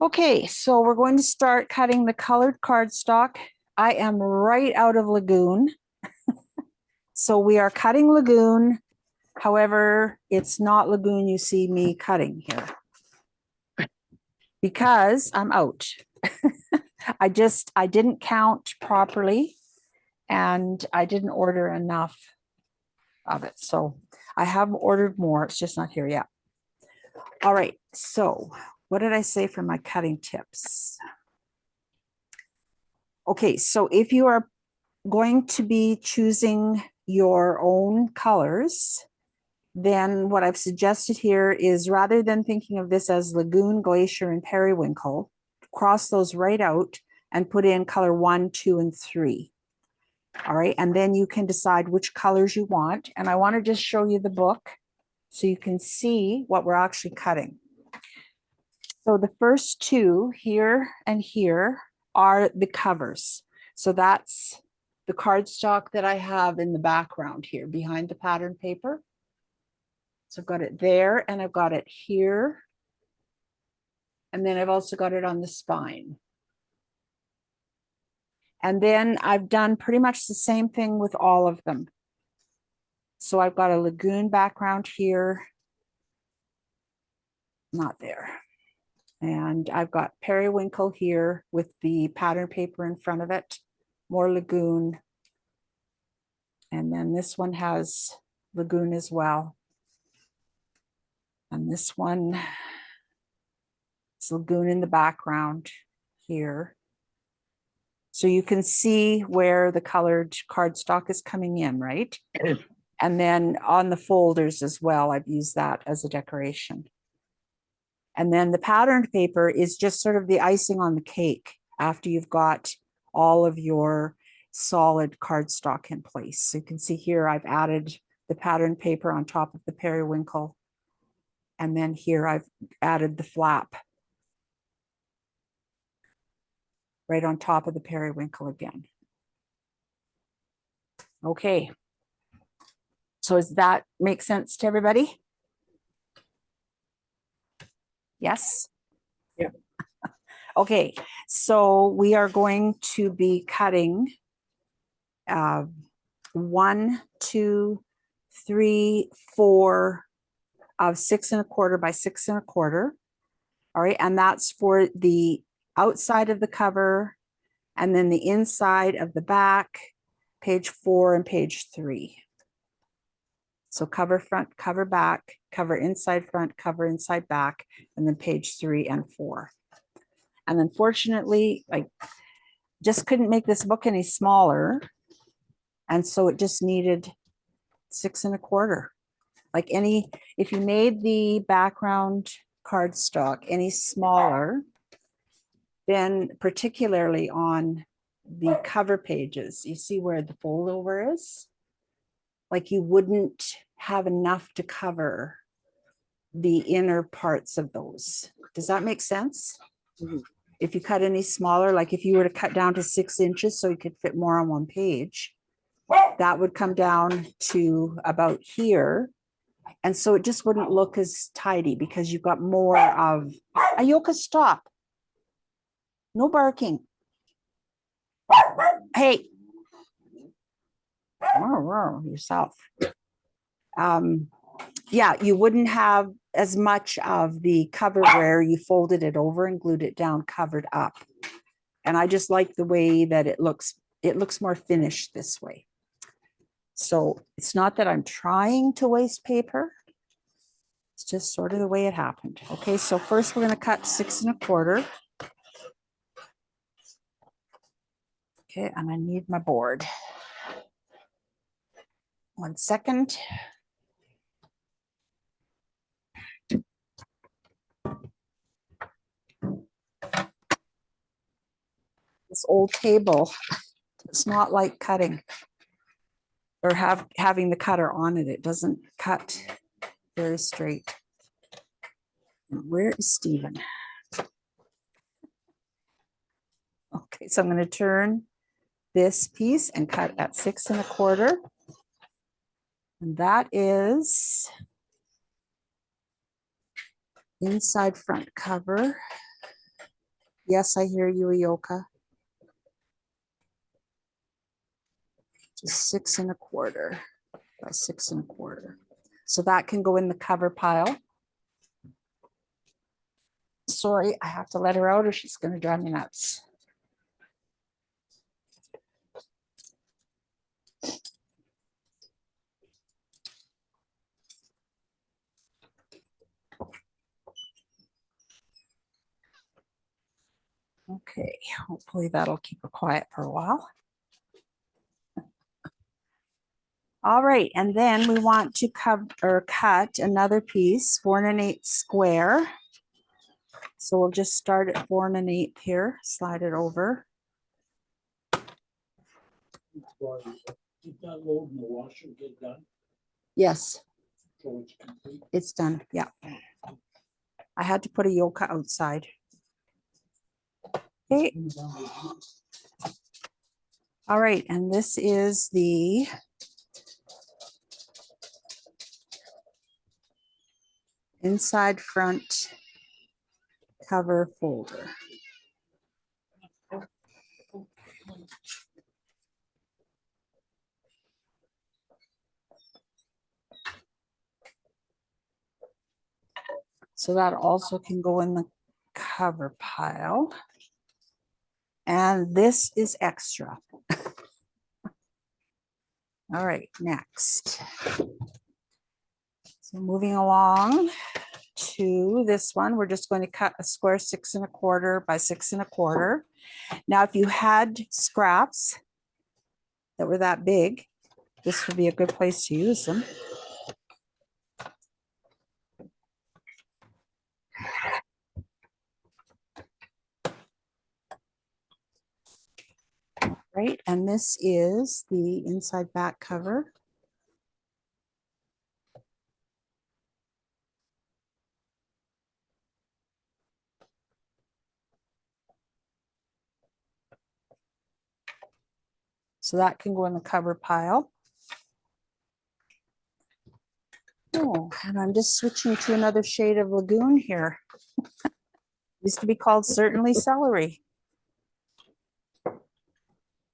Okay, so we're going to start cutting the colored cardstock. I am right out of Lagoon. So we are cutting Lagoon. However, it's not Lagoon you see me cutting here because I'm out. I didn't count properly and I didn't order enough of it. So I have ordered more. It's just not here yet. All right. So what did I say for my cutting tips? Okay. So if you are going to be choosing your own colors, then what I've suggested here is rather than thinking of this as Lagoon, Glacier, and Periwinkle, cross those right out and put in color 1, 2, and 3. All right, and then you can decide which colors you want. And I want to just show you the book so you can see what we're actually cutting. So the first two here and here are the covers. So that's the cardstock that I have in the background here behind the pattern paper. So I've got it there and I've got it here. And then I've also got it on the spine. And then I've done pretty much the same thing with all of them. So I've got a Lagoon background here. Not there. And I've got Periwinkle here with the pattern paper in front of it. More Lagoon. And then this one has Lagoon as well. And this one is Lagoon in the background here. So you can see where the colored cardstock is coming in, right? And then on the folders as well, I've used that as a decoration. And then the patterned paper is just sort of the icing on the cake after you've got all of your solid cardstock in place. So you can see here, I've added the patterned paper on top of the periwinkle. And then here I've added the flap right on top of the periwinkle again. Okay. So does that make sense to everybody? Yes? Yeah. Okay, so we are going to be cutting 1, 2, 3, 4 of 6 1/4 by 6 1/4. All right, and that's for the outside of the cover and then the inside of the back, page 4 and page 3. So cover front, cover back, cover inside front, cover inside back, and then page 3 and 4. And unfortunately, I just couldn't make this book any smaller. And so it just needed 6 1/4. Like if you made the background cardstock any smaller, then particularly on the cover pages, you see where the fold over is? Like you wouldn't have enough to cover the inner parts of those. Does that make sense? Mm-hmm. If you cut any smaller, like if you were to cut down to 6 inches so you could fit more on one page, that would come down to about here. And so it just wouldn't look as tidy because you've got more of, Ayoka, stop. No barking. Hey. Yourself. Yeah, you wouldn't have as much of the cover where you folded it over and glued it down covered up. And I just like the way that it looks more finished this way. So it's not that I'm trying to waste paper. It's just sort of the way it happened. Okay, so first we're going to cut 6 1/4. Okay, and I need my board. 1 second. This old table, it's not like cutting or having the cutter on it. It doesn't cut very straight. Where is Stephen? Okay, so I'm going to turn this piece and cut at 6 1/4. And that is inside front cover. Yes, I hear you, Ioka. Just 6 1/4 by 6 1/4. So that can go in the cover pile. Sorry, I have to let her out or she's going to drive me nuts. Okay, hopefully that'll keep her quiet for a while. All right, and then we want to cover or cut another piece, 4 1/8 square. So we'll just start at 4 1/8 here, slide it over. Did that load in the washer get done? Yes, So it's complete? it's done. Yeah. I had to put a yoke outside. Okay. All right, and this is the inside front cover folder. So that also can go in the cover pile. And this is extra. All right, next. So moving along to this one, we're just going to cut a square 6 1/4 by 6 1/4. Now, if you had scraps that were that big, this would be a good place to use them. Right, and this is the inside back cover. So that can go in the cover pile. Oh, and I'm just switching to another shade of Lagoon here. Used to be called Certainly Celery.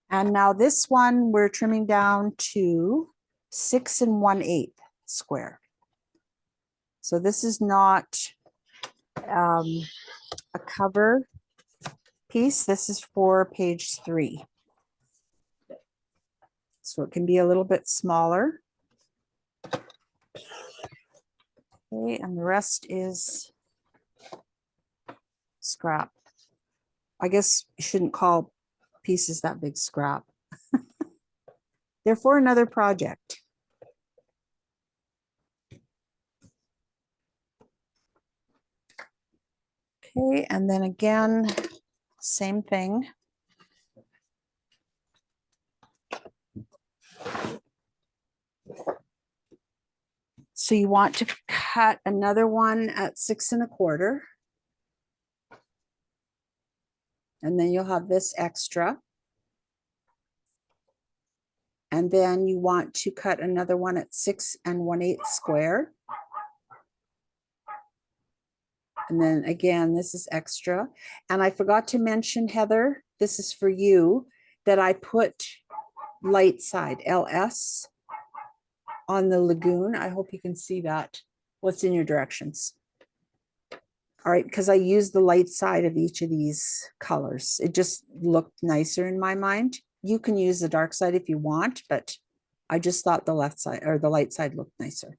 And now this one, we're trimming down to 6 1/8 square. So this is not a cover piece. This is for page 3. So it can be a little bit smaller. Okay, and the rest is scrap. I guess you shouldn't call pieces that big scrap. They're for another project. Okay, and then again, same thing. So you want to cut another one at 6 1/4. And then you'll have this extra. And then you want to cut another one at 6 1/8 square. And then again, this is extra. And I forgot to mention, Heather, this is for you, that I put light side, LS, on the Lagoon. I hope you can see that. What's in your directions? All right, because I used the light side of each of these colors. It just looked nicer in my mind. You can use the dark side if you want, but I just thought the left side or the light side looked nicer.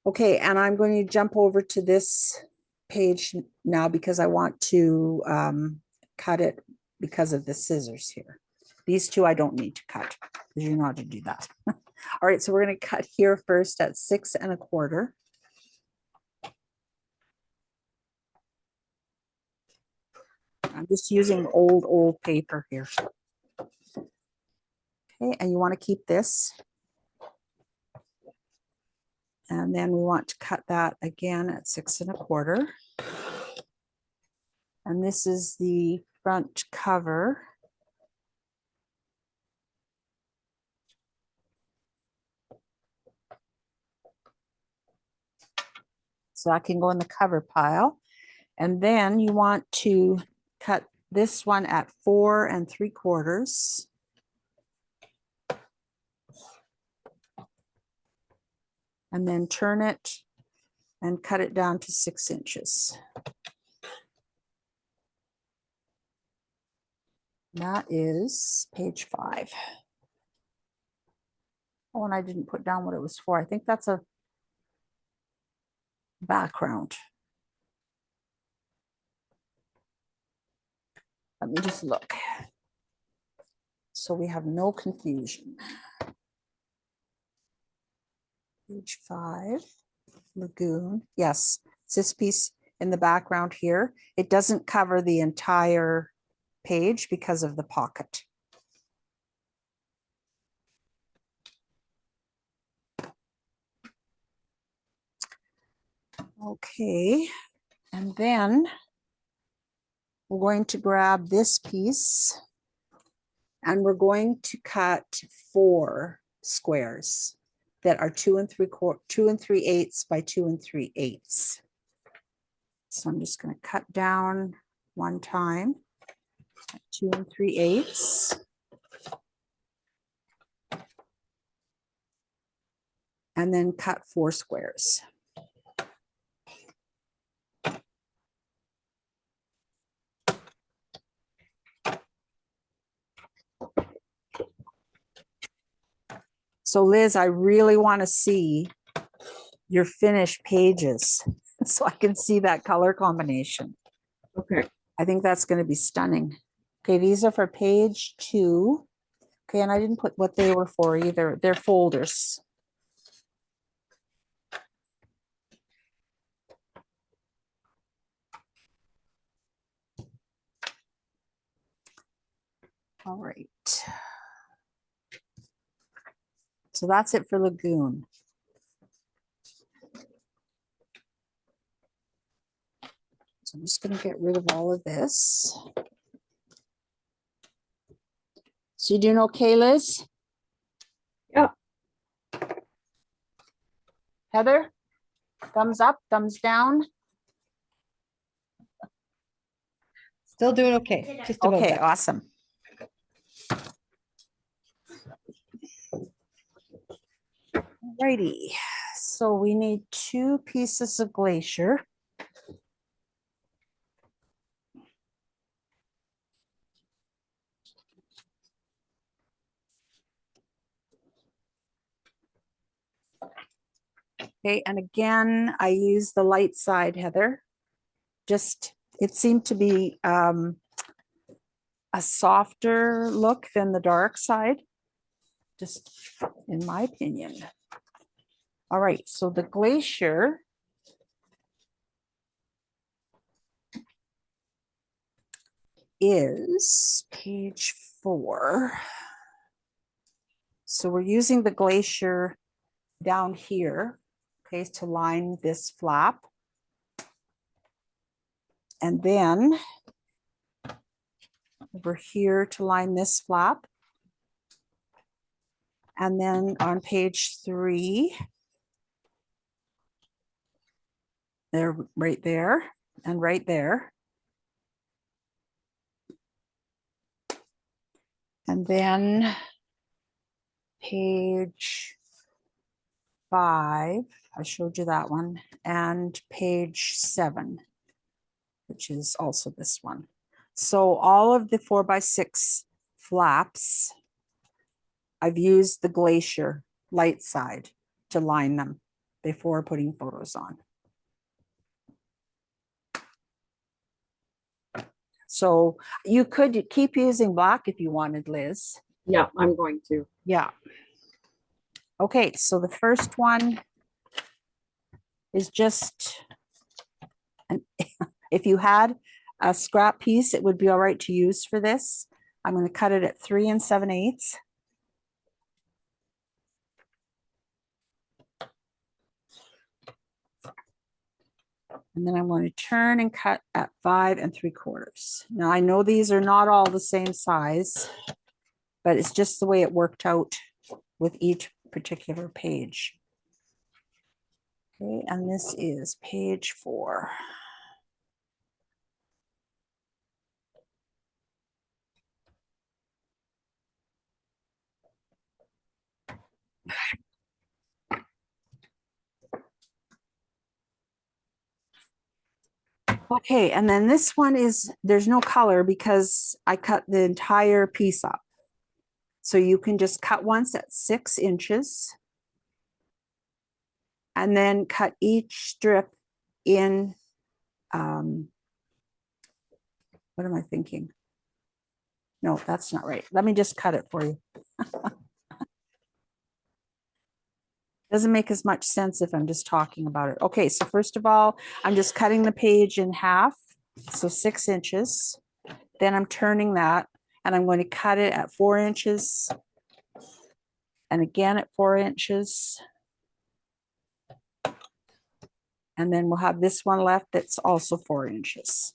Okay, and I'm going to jump over to this page now because I want to cut it because of the scissors here. These two I don't need to cut because you know how to do that. All right, so we're going to cut here first at 6 1/4. I'm just using old paper here. Okay, and you want to keep this. And then we want to cut that again at 6 1/4. And this is the front cover. So that can go in the cover pile. And then you want to cut this one at 4 3/4. And then turn it and cut it down to 6 inches. That is page 5. Oh, and I didn't put down what it was for. I think that's a background. Let me just look. So we have no confusion. Page 5, Lagoon. Yes, it's this piece in the background here. It doesn't cover the entire page because of the pocket. Okay, and then we're going to grab this piece and we're going to cut 4 squares that are 2 3/8 by 2 3/8. So I'm just going to cut down one time, 2 3/8. And then cut 4 squares. So Liz, I really want to see your finished pages so I can see that color combination. Okay. I think that's going to be stunning. Okay, these are for page 2. Okay, and I didn't put what they were for either. They're folders. All right. So that's it for Lagoon. So I'm just going to get rid of all of this. So you doing okay, Liz? Yeah. Heather, thumbs up, thumbs down. Still doing okay. Just about Okay, that. awesome. Alrighty, so we need 2 pieces of glacier. Okay, and again, I use the light side, Heather. Just, it seemed to be a softer look than the dark side, just in my opinion. All right, so the glacier is page 4. So we're using the glacier down here, okay, to line this flap. And then over here to line this flap. And then on page 3, they're right there and right there. And then page 5, I showed you that one, and page 7, which is also this one. So all of the 4x6 flaps, I've used the glacier light side to line them before putting photos on. So you could keep using black if you wanted, Liz. Yeah, I'm going to. Yeah. Okay, so the first one is just, if you had a scrap piece, it would be all right to use for this. I'm going to cut it at 3 7/8. And then I'm going to turn and cut at 5 3/4. Now I know these are not all the same size, but it's just the way it worked out with each particular page. Okay, and this is page 4. Okay, and then this one is, there's no color because I cut the entire piece up. So you can just cut once at 6 inches. And then cut each strip in, what am I thinking? No, that's not right. Let me just cut it for you. Doesn't make as much sense if I'm just talking about it. Okay, so first of all, I'm just cutting the page in half, so 6 inches. Then I'm turning that and I'm going to cut it at 4 inches and again at 4 inches. And then we'll have this one left that's also 4 inches.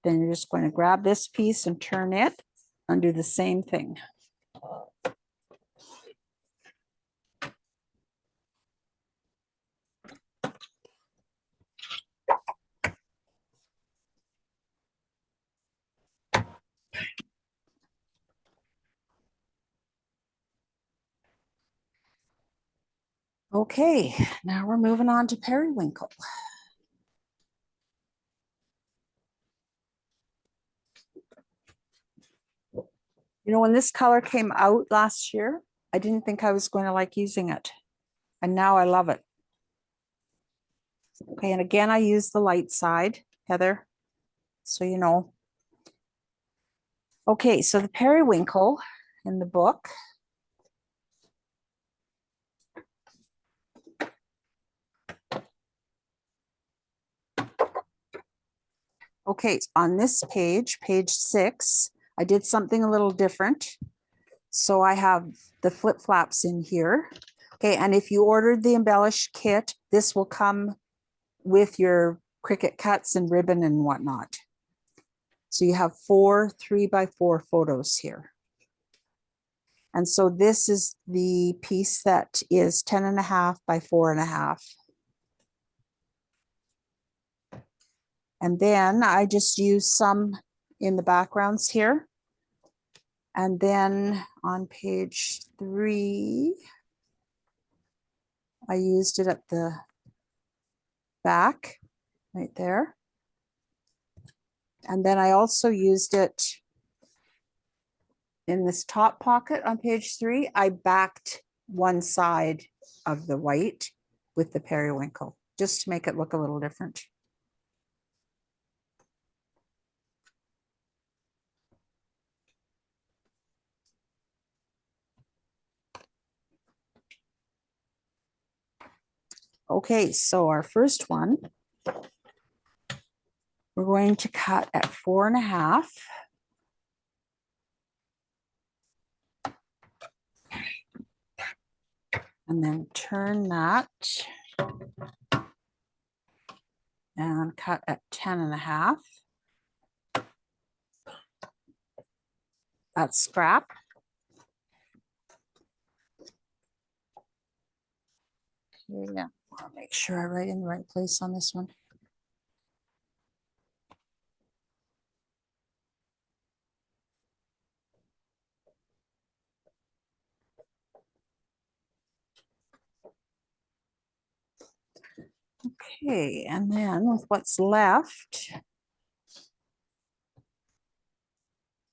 Then you're just going to grab this piece and turn it and do the same thing. Okay, now we're moving on to periwinkle. You know, when this color came out last year, I didn't think I was going to like using it. And now I love it. Okay, and again, I use the light side, Heather, so you know. Okay, so the periwinkle in the book. Okay, on this page, page 6, I did something a little different. So I have the flip flaps in here. Okay, and if you ordered the embellished kit, this will come with your Cricut cuts and ribbon and whatnot. So you have 4 3x4 photos here. And so this is the piece that is 10.5 by 4.5. And then I just use some in the backgrounds here. And then on page 3, I used it at the back right there. And then I also used it in this top pocket on page 3. I backed one side of the white with the periwinkle just to make it look a little different. Okay, so our first one, we're going to cut at 4.5. And then turn that and cut at 10.5. That's scrap. Yeah, I'll make sure I write in the right place on this one. Okay, and then with what's left,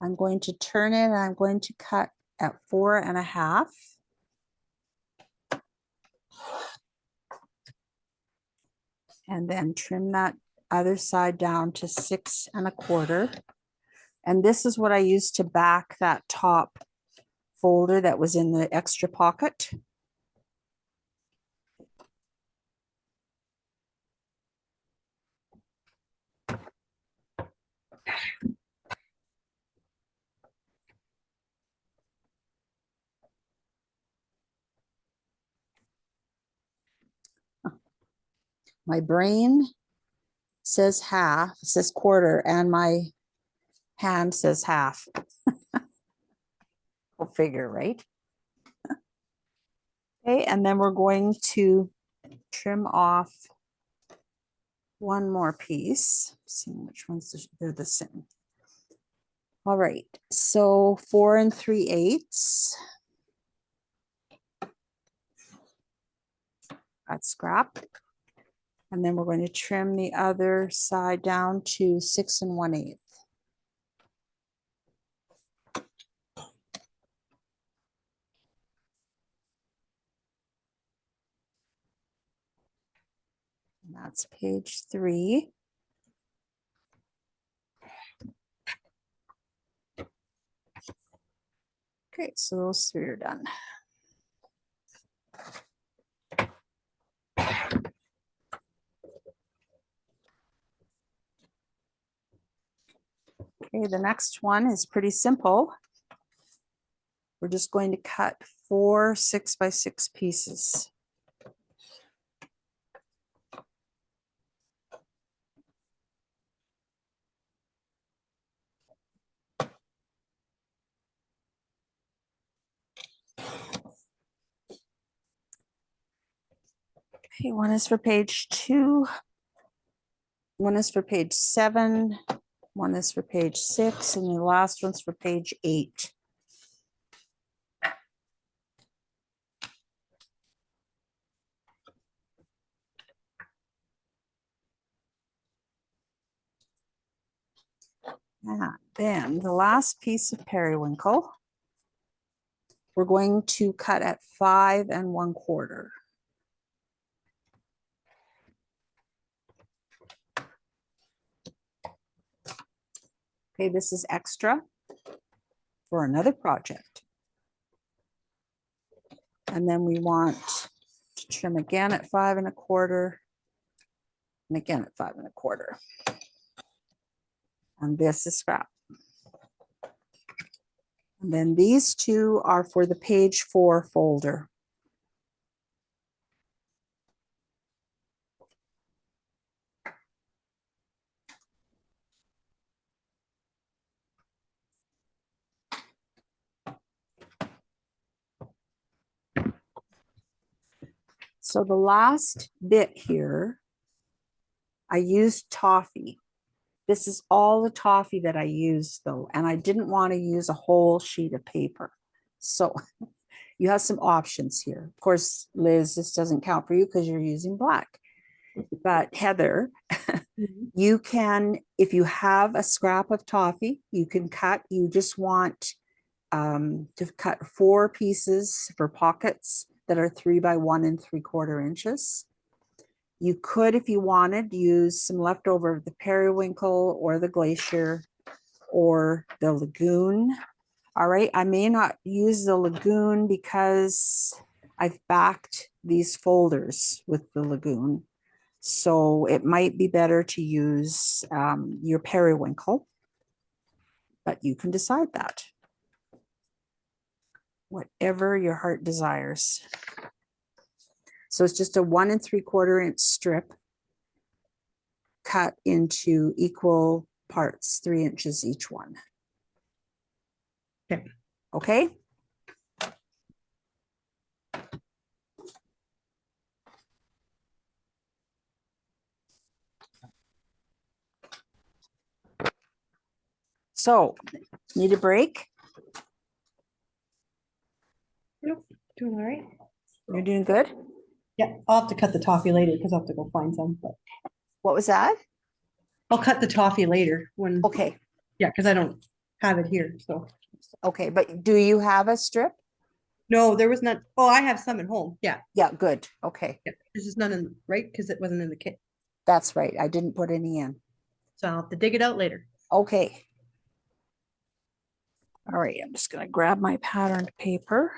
I'm going to turn it and I'm going to cut at 4.5. And then trim that other side down to 6.25. And this is what I used to back that top folder that was in the extra pocket. My brain says half, says quarter, and my hand says half. Go figure, right? Okay, and then we're going to trim off one more piece. Seeing which ones they're the same. All right, so 4 3/8. That's scrap. And then we're going to trim the other side down to 6 1/8. And that's page 3. Okay, so those 3 are done. Okay, the next one is pretty simple. We're just going to cut 4 6 by 6 pieces. Okay, one is for page 2. One is for page 7. One is for page 6, and the last one's for page 8. And then the last piece of periwinkle, we're going to cut at 5 1/4. Okay, this is extra for another project. And then we want to trim again at 5 1/4 and again at 5 1/4. And this is scrap. And then these 2 are for the page 4 folder. So the last bit here, I used toffee. This is all the toffee that I used though, and I didn't want to use a whole sheet of paper. So you have some options here. Of course, Liz, this doesn't count for you because you're using black. But Heather, you can, if you have a scrap of toffee, you can cut, you just want to cut 4 pieces for pockets that are 3 by 1 3/4 inches. You could, if you wanted, use some leftover of the periwinkle or the glacier or the lagoon. All right, I may not use the lagoon because I've backed these folders with the lagoon. So it might be better to use your periwinkle, but you can decide that. Whatever your heart desires. So it's just a 1 3/4 inch strip cut into equal parts, 3 inches each one. Okay. Okay. So, need a break? Nope, doing all right. You're doing good? Yeah, I'll have to cut the toffee later because I'll have to go find some, but What was that? I'll cut the toffee later when, Okay, yeah, because I don't have it here, so. okay, but do you have a strip? No, there was not, oh, I have some at home, yeah, Yeah, good. Okay, yeah, there's just none in, right, because it wasn't in the kit, that's right. I didn't put any in. so I'll have to dig it out later. Okay. All right, I'm just going to grab my patterned paper.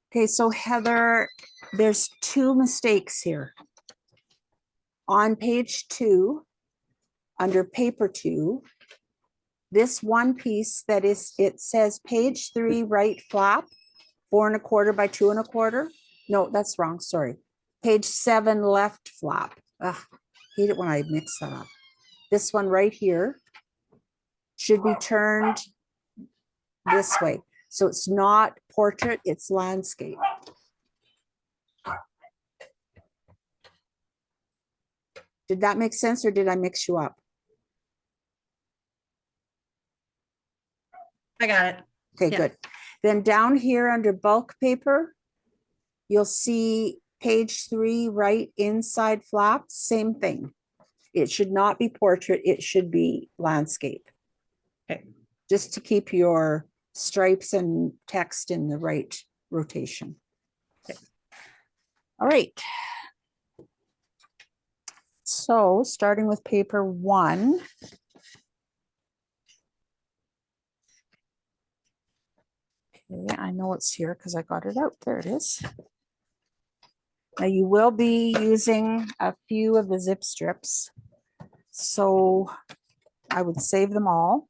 Okay, so Heather, there's 2 mistakes here. On page 2, under paper 2, this one piece that is, it says page 3, right flap, 4 1/4 by 2 1/4. No, that's wrong, sorry. Page 7, left flap. Ugh, hate it when I mix that up. This one right here should be turned this way. So it's not portrait, it's landscape. Did that make sense or did I mix you up? I got it. Okay, Yeah. good. Then down here under bulk paper, you'll see page 3, right inside flap, same thing. It should not be portrait, it should be landscape. Okay. Just to keep your stripes and text in the right rotation. Okay. All right. So starting with paper 1. Okay, I know it's here because I got it out. There it is. Now you will be using a few of the zip strips. So I would save them all.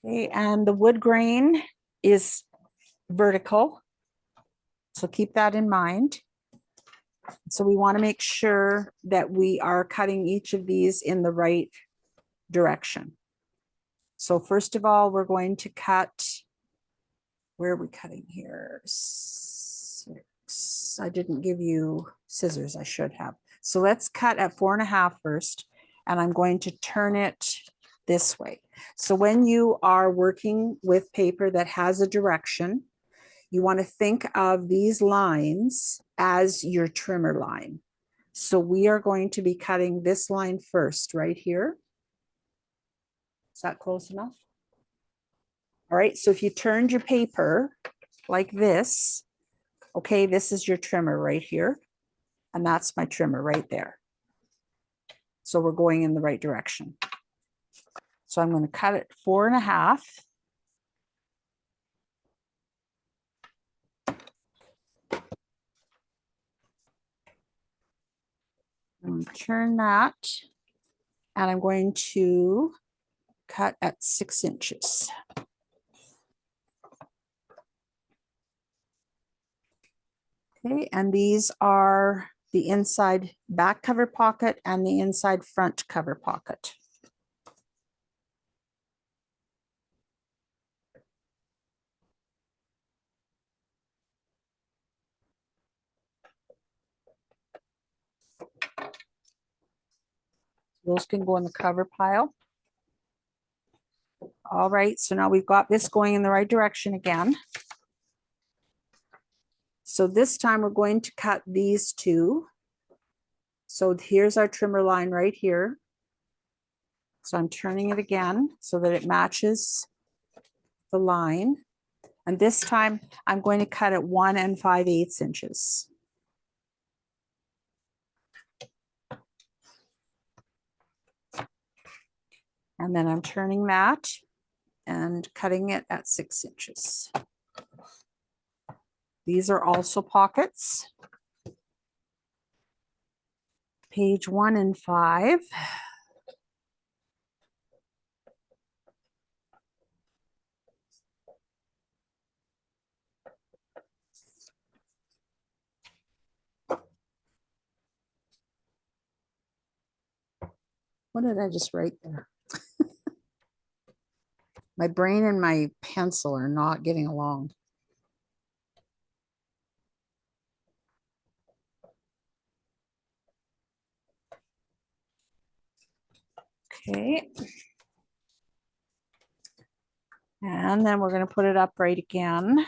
Okay, and the wood grain is vertical. So keep that in mind. So we want to make sure that we are cutting each of these in the right direction. So first of all, we're going to cut, where are we cutting here? 6. I didn't give you scissors, I should have. So let's cut at 4.5 first, and I'm going to turn it this way. So when you are working with paper that has a direction, you want to think of these lines as your trimmer line. So we are going to be cutting this line first, right here. Is that close enough? All right, so if you turned your paper like this, okay, this is your trimmer right here. And that's my trimmer right there. So we're going in the right direction. So I'm going to cut it 4.5. I'm going to turn that, and I'm going to cut at 6 inches. Okay, and these are the inside back cover pocket and the inside front cover pocket. Those can go in the cover pile. All right, so now we've got this going in the right direction again. So this time we're going to cut these two. So here's our trimmer line right here. So I'm turning it again so that it matches the line. And this time I'm going to cut at 1 5/8 inches. And then I'm turning that and cutting it at 6 inches. These are also pockets. Page 1 and 5. What did I just write there? My brain and my pencil are not getting along. Okay. And then we're going to put it upright again.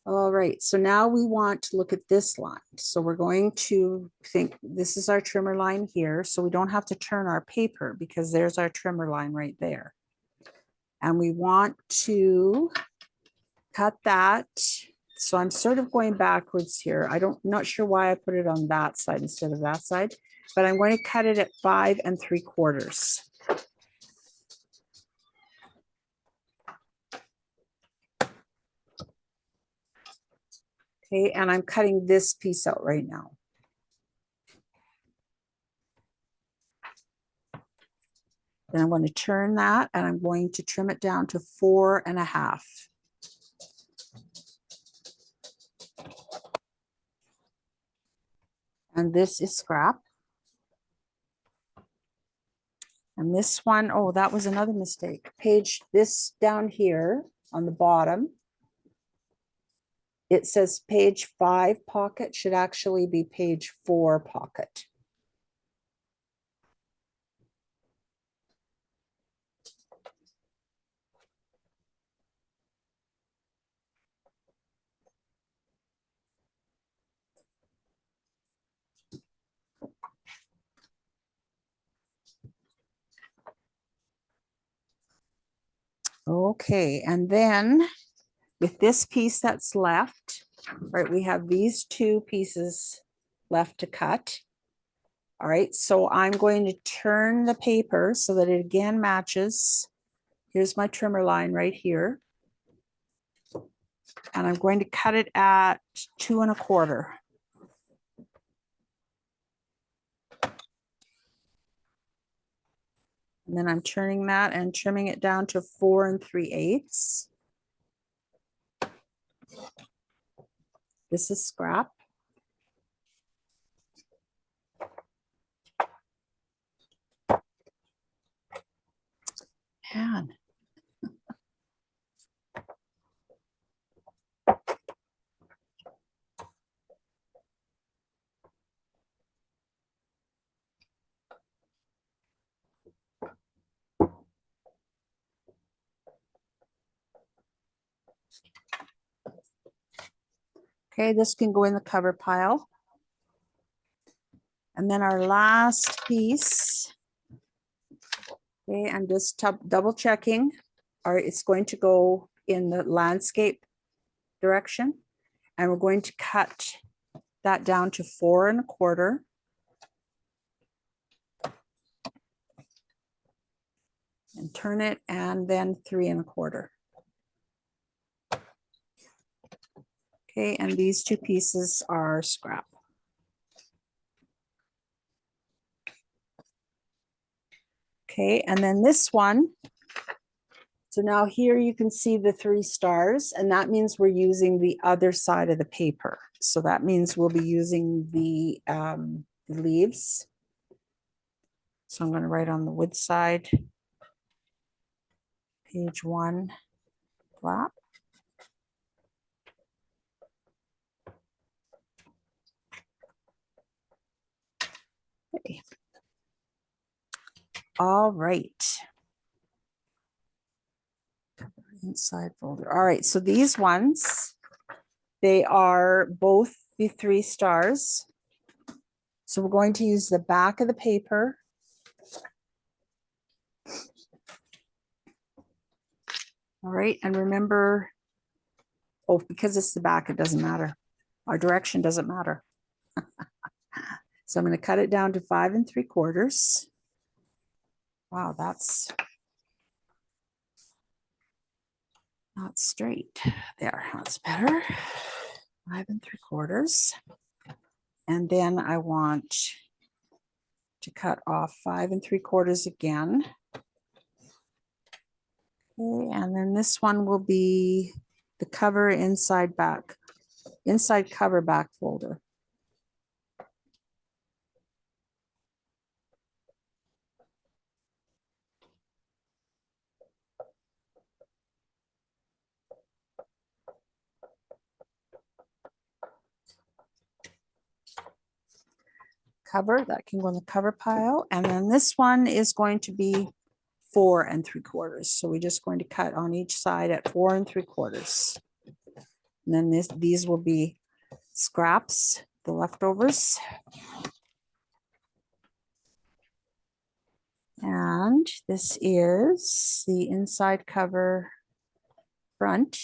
All right, so now we want to look at this line. So we're going to think this is our trimmer line here. So we don't have to turn our paper because there's our trimmer line right there. And we want to cut that. So I'm sort of going backwards here. Not sure why I put it on that side instead of that side, but I'm going to cut it at 5 3/4. Okay, and I'm cutting this piece out right now. Then I'm going to turn that and I'm going to trim it down to 4.5. And this is scrap. And this one, oh, that was another mistake. Page, this down here on the bottom, it says page 5 pocket should actually be page 4 pocket. Okay, and then with this piece that's left, right, we have these 2 pieces left to cut. All right, so I'm going to turn the paper so that it again matches. Here's my trimmer line right here. And I'm going to cut it at 2 1/4. And then I'm turning that and trimming it down to 4 3/8. This is scrap. Man. Okay, this can go in the cover pile. And then our last piece. Okay, I'm just double checking. All right, it's going to go in the landscape direction. And we're going to cut that down to 4 1/4. And turn it, and then 3 1/4. Okay, and these 2 pieces are scrap. Okay, and then this one. So now here you can see the 3 stars, and that means we're using the other side of the paper. So that means we'll be using the leaves. So I'm going to write on the wood side, page 1, flap. Okay. All right. Inside folder. All right, so these ones, they are both the 3 stars. So we're going to use the back of the paper. All right, and remember, oh, because it's the back, it doesn't matter. Our direction doesn't matter. So I'm going to cut it down to 5 3/4. Wow, that's not straight. There, that's better. 5 3/4. And then I want to cut off 5 3/4 again. Okay, and then this one will be the cover inside cover back folder. Cover, that can go in the cover pile. And then this one is going to be 4 3/4. So we're just going to cut on each side at 4 3/4. And then these will be scraps, the leftovers. And this is the inside cover front.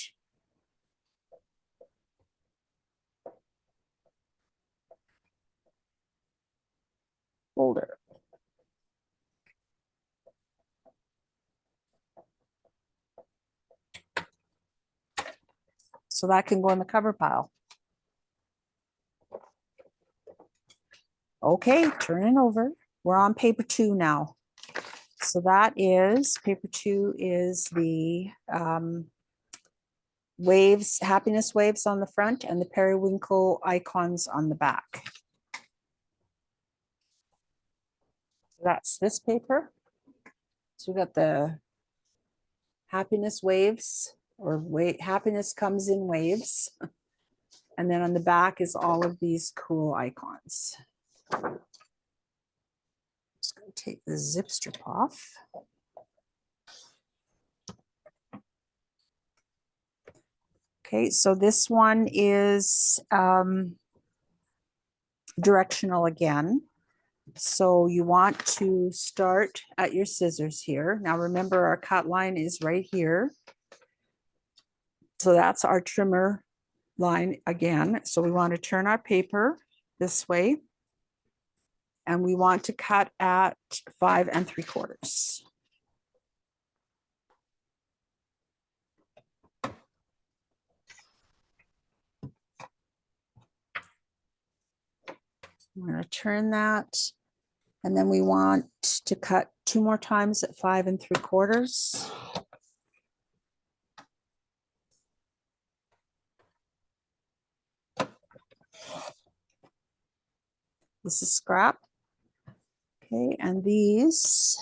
Folder. So that can go in the cover pile. Okay, turn it over. We're on paper 2 now. So that is, paper 2 is the waves, happiness waves on the front and the periwinkle icons on the back. That's this paper. So we got the happiness waves, or happiness comes in waves. And then on the back is all of these cool icons. Just going to take the zip strip off. Okay, so this one is directional again. So you want to start at your scissors here. Now remember, our cut line is right here. So that's our trimmer line again. So we want to turn our paper this way. And we want to cut at 5 3/4. I'm going to turn that. And then we want to cut 2 more times at 5 3/4. This is scrap. Okay, and these.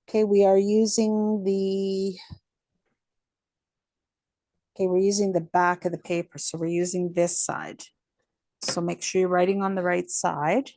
Okay, we are using the. Okay, we're using the back of the paper. So we're using this side. So make sure you're writing on the right side.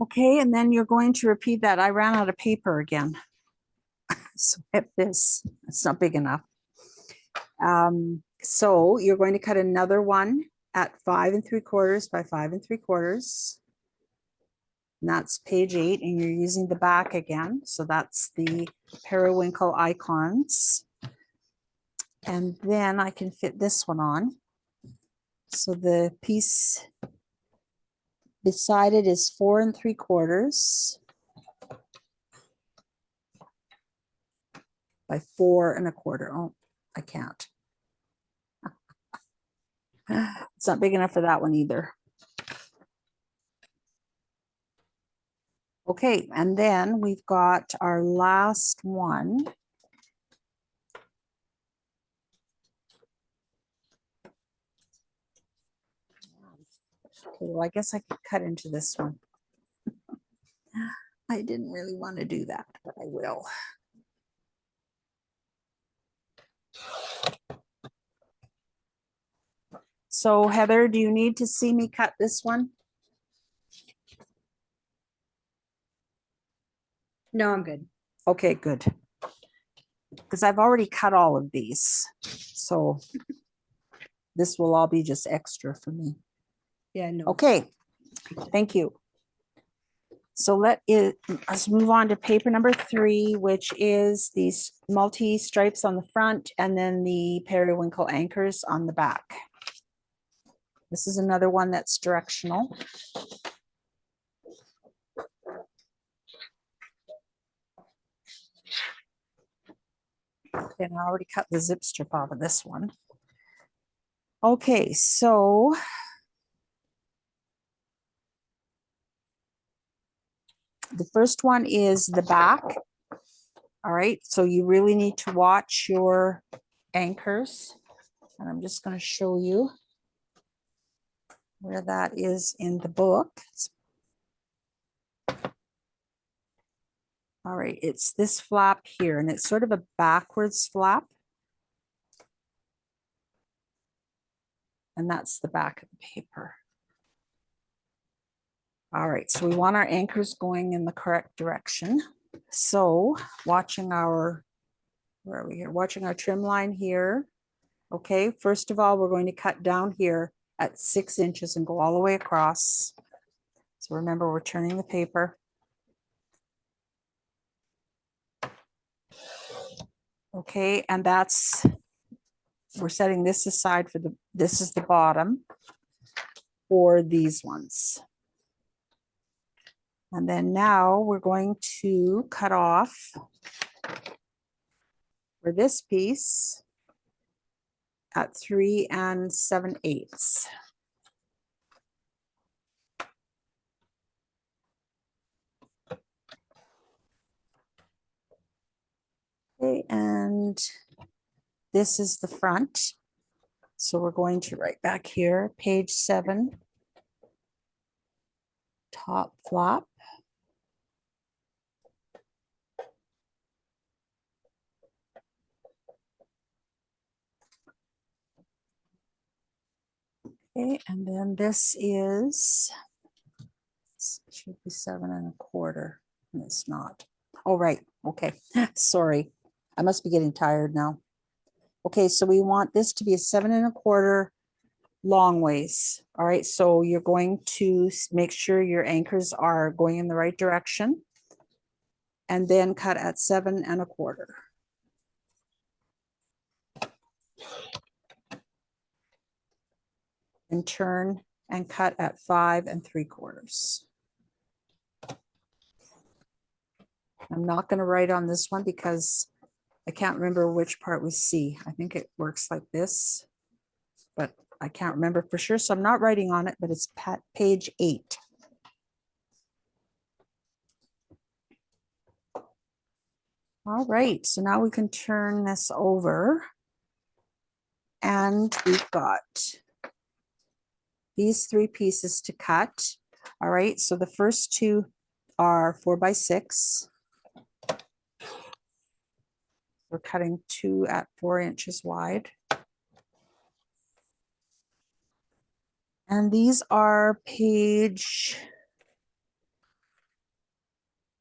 Okay, and then you're going to repeat that. I ran out of paper again. So I have this, it's not big enough. So you're going to cut another one at 5 3/4 by 5 3/4. And that's page 8, and you're using the back again. So that's the periwinkle icons. And then I can fit this one on. So the piece beside it is 4 3/4 by 4 1/4. Oh, I can't. It's not big enough for that one either. Okay, and then we've got our last one. Okay, well, I guess I could cut into this one. I didn't really want to do that, but I will. So Heather, do you need to see me cut this one? No, I'm good. Okay, good. Because I've already cut all of these. So this will all be just extra for me. Yeah, no. Okay, thank you. So let's move on to paper number 3, which is these multi stripes on the front and then the periwinkle anchors on the back. This is another one that's directional. And I already cut the zip strip off of this one. Okay, so the first one is the back. All right, so you really need to watch your anchors. And I'm just going to show you where that is in the book. All right, it's this flap here, and it's sort of a backwards flap. And that's the back of the paper. All right, so we want our anchors going in the correct direction. So watching our, where are we here? Watching our trim line here. Okay, first of all, we're going to cut down here at 6 inches and go all the way across. So remember, we're turning the paper. Okay, and that's, we're setting this aside for this is the bottom for these ones. And then now we're going to cut off for this piece at 3 7/8. Okay, and this is the front. So we're going to write back here, page 7, top flap. Okay, and then this is, should be 7 1/4, and it's not. Oh, right, okay, sorry. I must be getting tired now. Okay, so we want this to be a 7 1/4 long ways. All right, so you're going to make sure your anchors are going in the right direction and then cut at 7 1/4. And turn and cut at 5 3/4. I'm not going to write on this one because I can't remember which part was C. I think it works like this, but I can't remember for sure. So I'm not writing on it, but it's page 8. All right, so now we can turn this over. And we've got these 3 pieces to cut. All right, so the first 2 are 4 by 6. We're cutting 2 at 4 inches wide. And these are page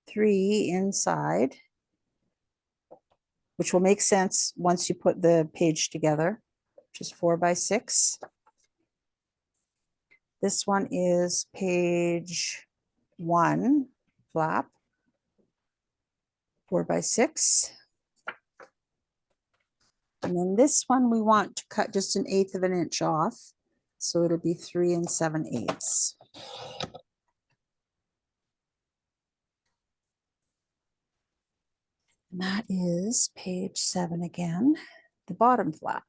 3 inside, which will make sense once you put the page together, which is 4 by 6. This one is page 1 flap, 4 by 6. And then this one we want to cut just 1/8 of an inch off. So it'll be 3 7/8. And that is page 7 again, the bottom flap.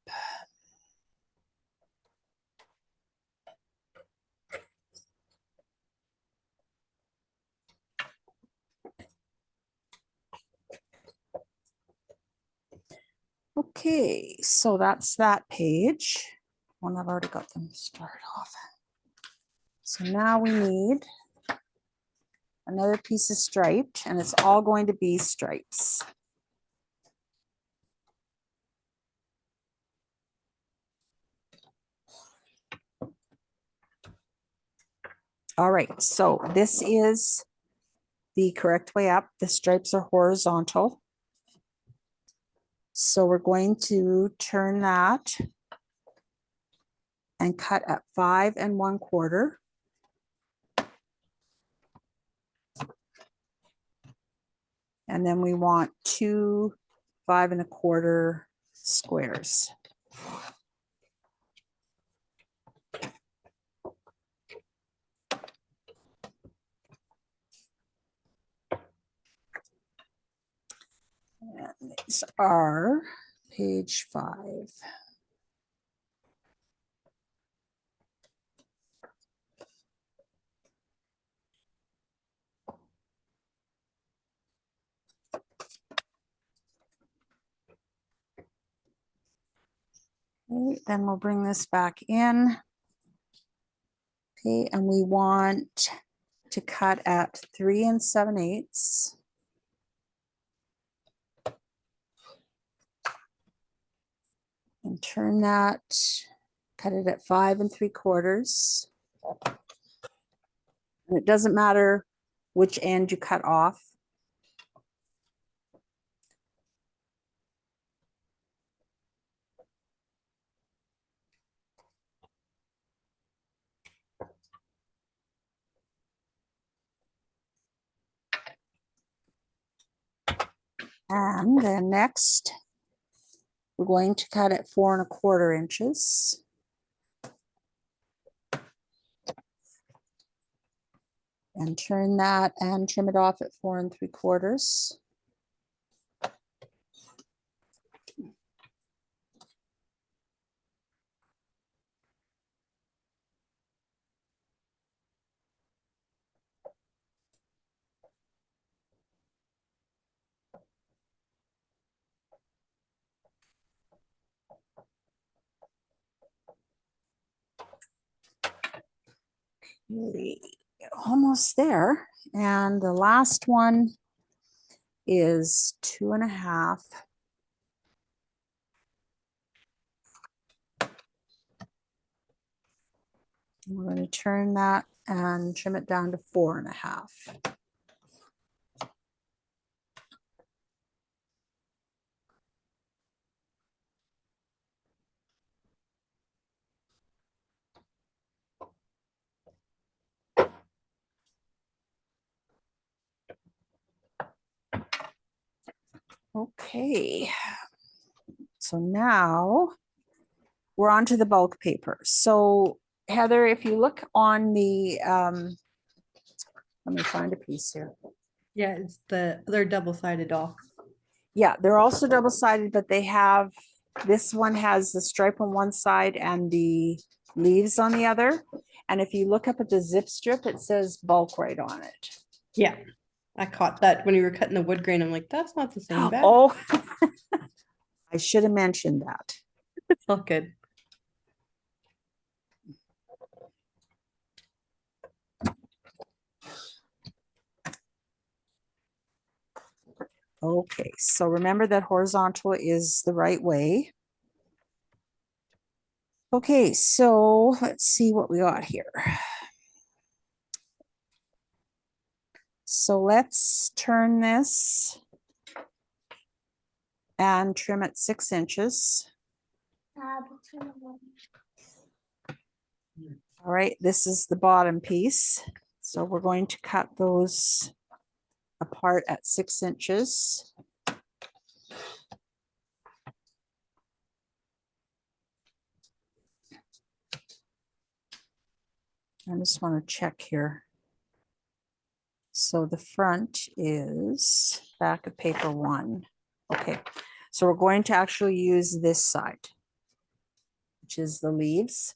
Okay, so that's that page. One, I've already got them started off. So now we need another piece of striped, and it's all going to be stripes. All right, so this is the correct way up. The stripes are horizontal. So we're going to turn that and cut at 5 1/4. And then we want 2 5 1/4 squares. And these are page 5. Okay, then we'll bring this back in. Okay, and we want to cut at 3 7/8. And turn that, cut it at 5 3/4. And it doesn't matter which end you cut off. And then next, we're going to cut at 4 1/4 inches. And turn that and trim it off at 4 3/4. Okay, almost there. And the last one is 2.5. We're going to turn that and trim it down to 4.5. Okay, so now we're on to the bulk paper. So Heather, if you look on the, let me find a piece here. Yeah, it's they're double-sided doll. Yeah, they're also double-sided, but they have, this one has the stripe on one side and the leaves on the other. And if you look up at the zip strip, it says bulk right on it. Yeah, I caught that when you were cutting the wood grain. I'm like, that's not the same bag. Oh, I should have mentioned that. It's all good. Okay, so remember that horizontal is the right way. Okay, so let's see what we got here. So let's turn this and trim it 6 inches. All right, this is the bottom piece. So we're going to cut those apart at 6 inches. I just want to check here. So the front is back of paper 1. Okay, so we're going to actually use this side, which is the leaves.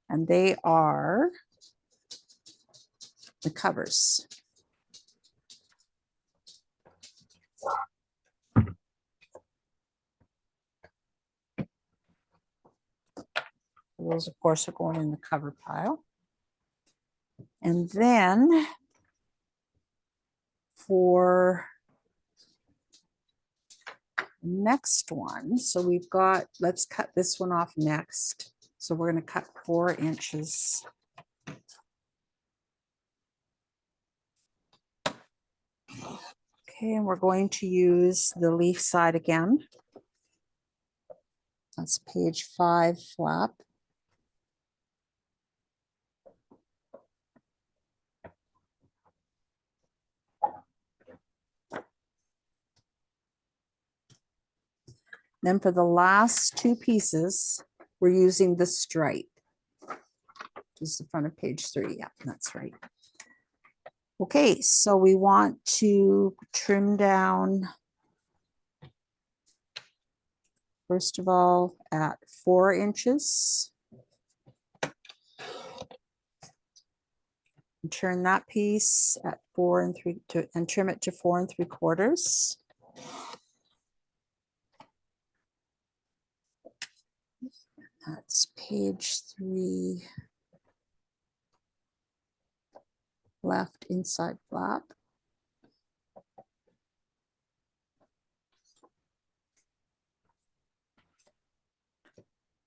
And they are the covers. Those, of course, are going in the cover pile. And then for the next one, so we've got, let's cut this one off next. So we're going to cut 4 inches. Okay, and we're going to use the leaf side again. That's page 5 flap. Then for the last 2 pieces, we're using the stripe. This is the front of page 3. Yeah, that's right. Okay, so we want to trim down, first of all, at 4 inches. And turn that piece at 4 3/4 and trim it to 4 3/4. That's page 3, left inside flap.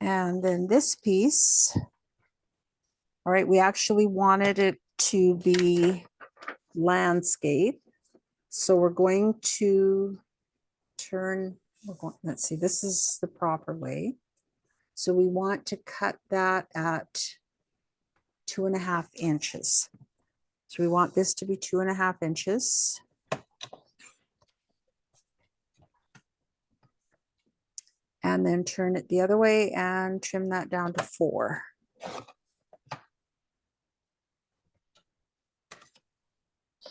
And then this piece, all right, we actually wanted it to be landscape. So we're going to turn, let's see, this is the proper way. So we want to cut that at 2.5 inches. So we want this to be 2.5 inches. And then turn it the other way and trim that down to 4.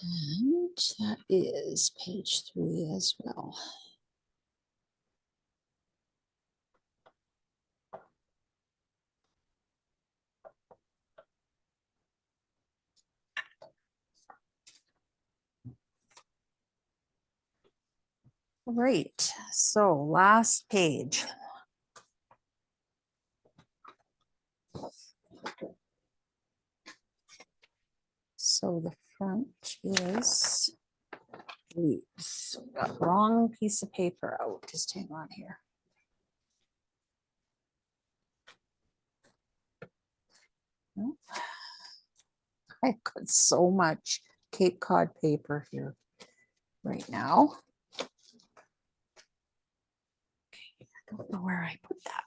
And that is page 3 as well. Right, so last page. So the front is leaves. Got wrong piece of paper out. Just hang on here. Nope. I've got so much Cape Cod paper here right now. Okay, I don't know where I put that.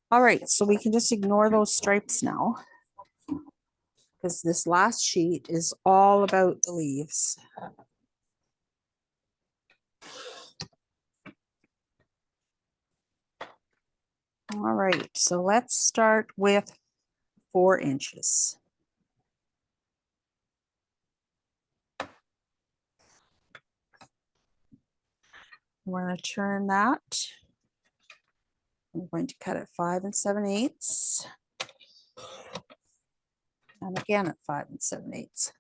All right, so we can just ignore those stripes now, because this last sheet is all about the leaves. All right, so let's start with 4 inches. We're going to turn that. I'm going to cut it 5 7/8. And again at 5 7/8.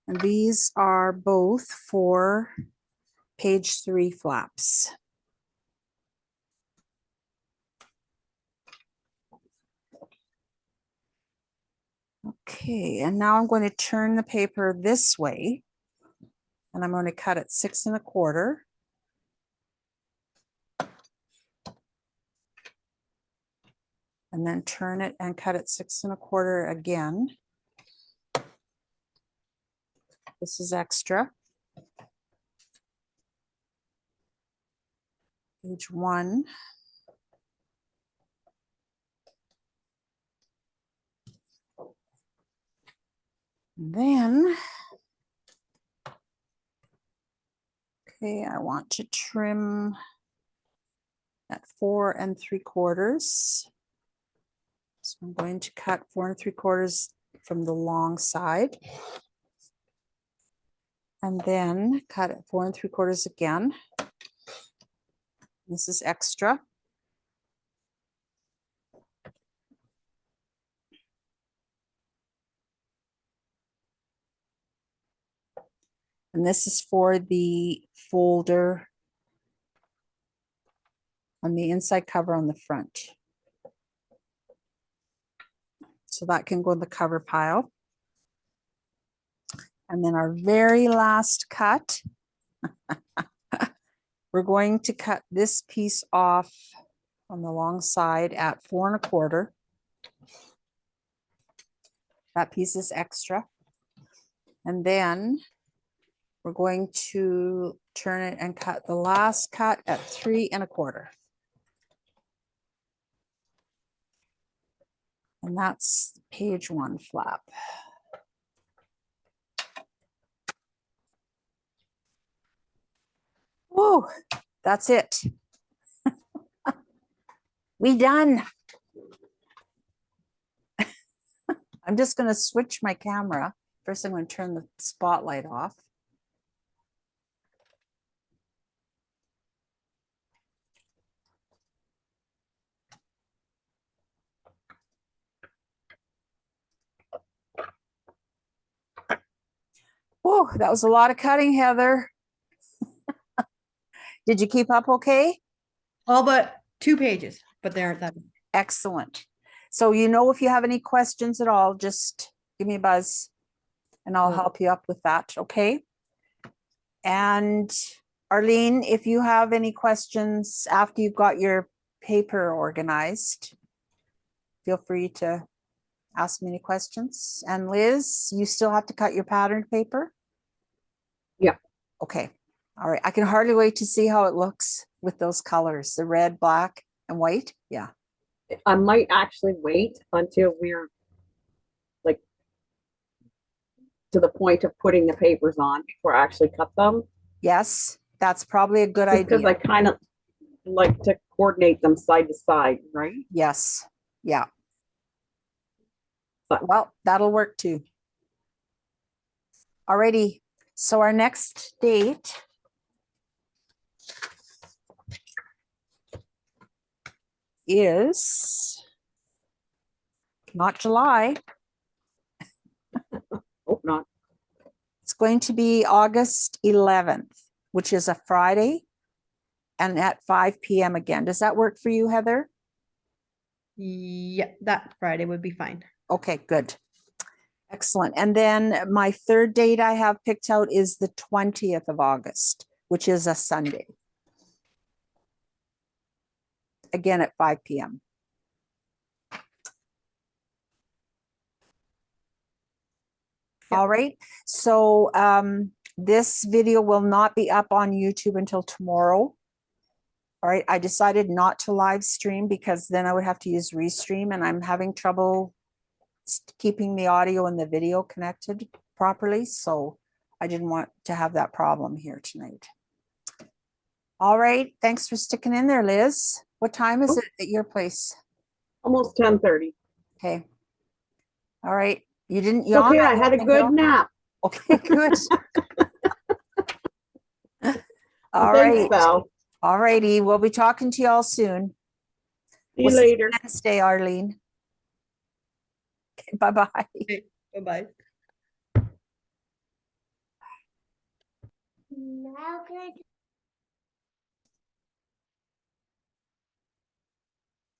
And these are both for page 3 flaps. Okay, and now I'm going to turn the paper this way, and I'm going to cut it 6 1/4. And then turn it and cut it 6 1/4 again. This is extra. Page 1. Then, okay, I want to trim at 4 3/4. So I'm going to cut 4 3/4 from the long side. And then cut it 4 3/4 again. This is extra. And this is for the folder on the inside cover on the front. So that can go in the cover pile. And then our very last cut, we're going to cut this piece off on the long side at 4 1/4. That piece is extra. And then we're going to turn it and cut the last cut at 3 1/4. And that's page 1 flap. Whoa, that's it. We done. I'm just going to switch my camera. First, I'm going to turn the spotlight off. Whoa, that was a lot of cutting, Heather. Did you keep up okay? All but 2 pages, but they aren't that. Excellent. So if you have any questions at all, just give me a buzz and I'll help you up with that, okay? And Arlene, if you have any questions after you've got your paper organized, feel free to ask me any questions. And Liz, you still have to cut your patterned paper? Yeah. Okay. All right. I can hardly wait to see how it looks with those colors, the red, black, and white. Yeah. I might actually wait until we're like to the point of putting the papers on before I actually cut them. Yes, that's probably a good Just because I idea. kind of like to coordinate them side to side, right? Yes. Yeah. But Well, that'll work too. Alrighty. So our next date is not July. hope not. It's going to be August 11th, which is a Friday, and at 5 p.m. again. Does that work for you, Heather? Yeah, that Friday would be fine. Okay, good. Excellent. And then my third date I have picked out is the 20th of August, which is a Sunday. Again at 5 p.m. Yep. All right. So this video will not be up on YouTube until tomorrow. All right. I decided not to live stream because then I would have to use Restream, and I'm having trouble keeping the audio and the video connected properly. So I didn't want to have that problem here tonight. All right. Thanks for sticking in there, Liz. What time is it at your place? Almost 10:30. Okay. All right. You didn't It's yawn? okay, I had a think good so? nap. Okay, good. All Thanks, right. Val. All righty. We'll be talking to you all soon. See you We'll see you later. Wednesday, Arlene. Okay, bye-bye. Okay, bye-bye. Now can I